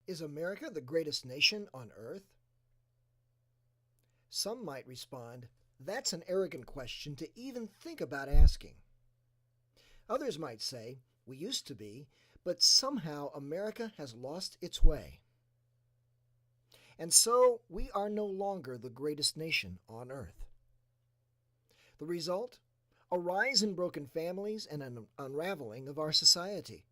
Is America the greatest nation on earth? Some might respond, that's an arrogant question to even think about asking. Others might say, we used to be, but somehow America has lost its way. And so we are no longer the greatest nation on earth. The result? A rise in broken families and an unraveling of our society.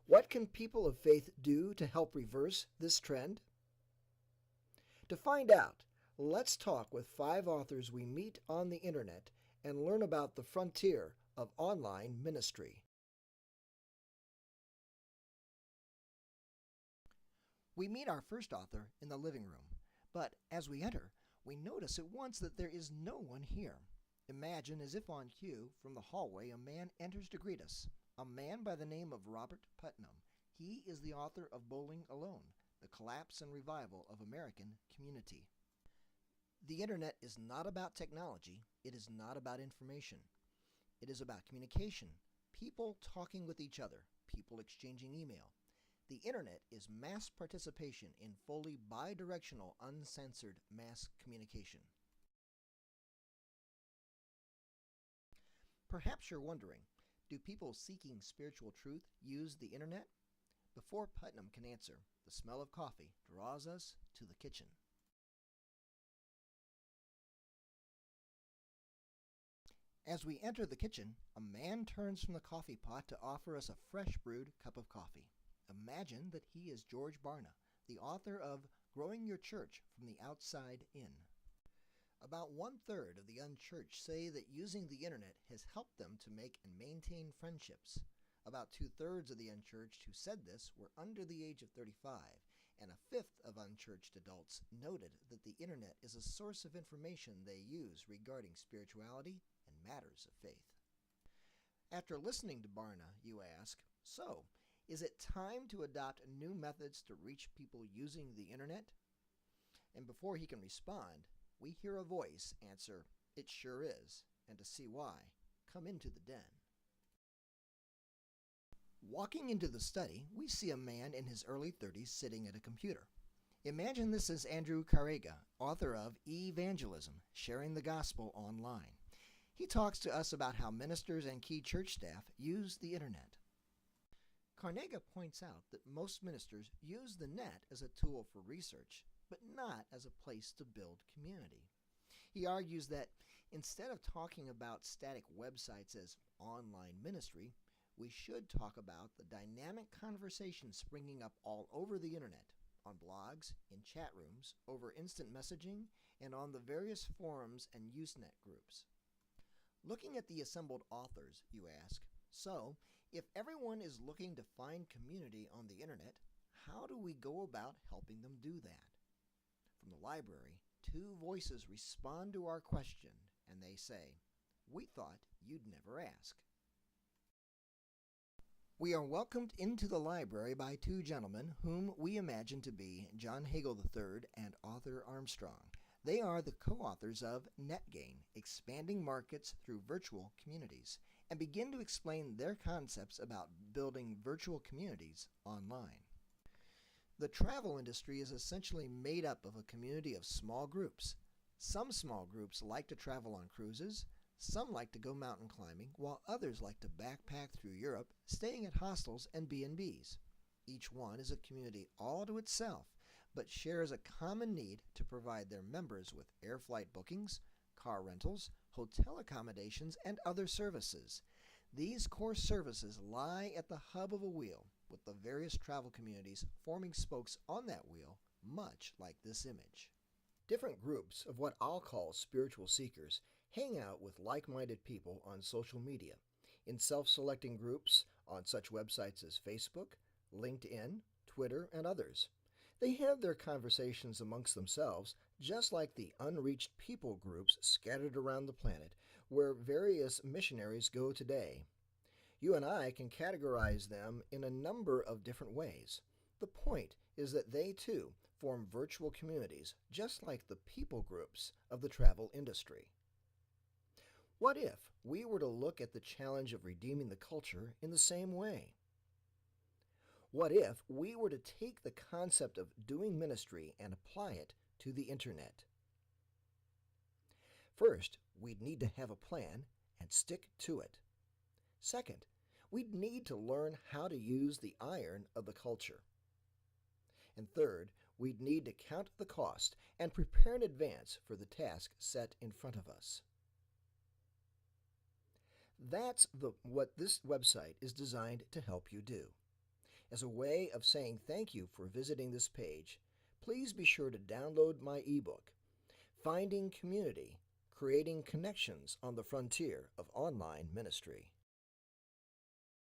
What can people of faith do to help reverse this trend? To find out, let's talk with 5 authors we meet on the internet and learn about the frontier of online ministry. We meet our first author in the living room, but as we enter, we notice at once that there is no one here. Imagine, as if on cue, from the hallway a man enters to greet us. A man by the name of Robert Putnam. He is the author of Bowling Alone, The Collapse and Revival of American Community. The internet is not about technology. It is not about information. It is about communication, people talking with each other, people exchanging email. The internet is mass participation in fully bidirectional, uncensored mass communication. Perhaps you're wondering, do people seeking spiritual truth use the internet? Before Putnam can answer, the smell of coffee draws us to the kitchen. As we enter the kitchen, a man turns from the coffee pot to offer us a fresh brewed cup of coffee. Imagine that he is George Barna, the author of Growing Your Church from the Outside In. About 1/3 of the unchurched say that using the internet has helped them to make and maintain friendships. About 2/3 of the unchurched who said this were under the age of 35, and 1/5 of unchurched adults noted that the internet is a source of information they use regarding spirituality and matters of faith. After listening to Barna, you ask, so, is it time to adopt new methods to reach people using the internet? And before he can respond, we hear a voice answer, it sure is, and to see why, come into the den. Walking into the study, we see a man in his early 30s sitting at a computer. Imagine this is Andrew Karega, author of E-Vangelism, Sharing the Gospel Online. He talks to us about how ministers and key church staff use the internet. Karega points out that most ministers use the net as a tool for research, but not as a place to build community. He argues that instead of talking about static websites as online ministry, we should talk about the dynamic conversation springing up all over the internet, on blogs, in chat rooms, over instant messaging, and on the various forums and Usenet groups. Looking at the assembled authors, you ask, so, if everyone is looking to find community on the internet, how do we go about helping them do that? From the library, 2 voices respond to our question, and they say, we thought you'd never ask. We are welcomed into the library by 2 gentlemen whom we imagine to be John Hagel III and Arthur Armstrong. They are the co-authors of NetGain, Expanding Markets Through Virtual Communities, and begin to explain their concepts about building virtual communities online. The travel industry is essentially made up of a community of small groups. Some small groups like to travel on cruises, some like to go mountain climbing, while others like to backpack through Europe, staying at hostels and B&Bs. Each one is a community all to itself, but shares a common need to provide their members with air flight bookings, car rentals, hotel accommodations, and other services. These core services lie at the hub of a wheel, with the various travel communities forming spokes on that wheel, much like this image. Different groups of what I'll call spiritual seekers hang out with like-minded people on social media, in self-selecting groups on such websites as Facebook, LinkedIn, Twitter, and others. They have their conversations amongst themselves, just like the unreached people groups scattered around the planet where various missionaries go today. You and I can categorize them in a number of different ways. The point is that they, too, form virtual communities, just like the people groups of the travel industry. What if we were to look at the challenge of redeeming the culture in the same way? What if we were to take the concept of doing ministry and apply it to the internet? First, we'd need to have a plan and stick to it. Second, we'd need to learn how to use the iron of the culture. And third, we'd need to count the cost and prepare in advance for the task set in front of us. That's what this website is designed to help you do. As a way of saying thank you for visiting this page, please be sure to download my ebook, Finding Community, Creating Connections on the Frontier of Online Ministry.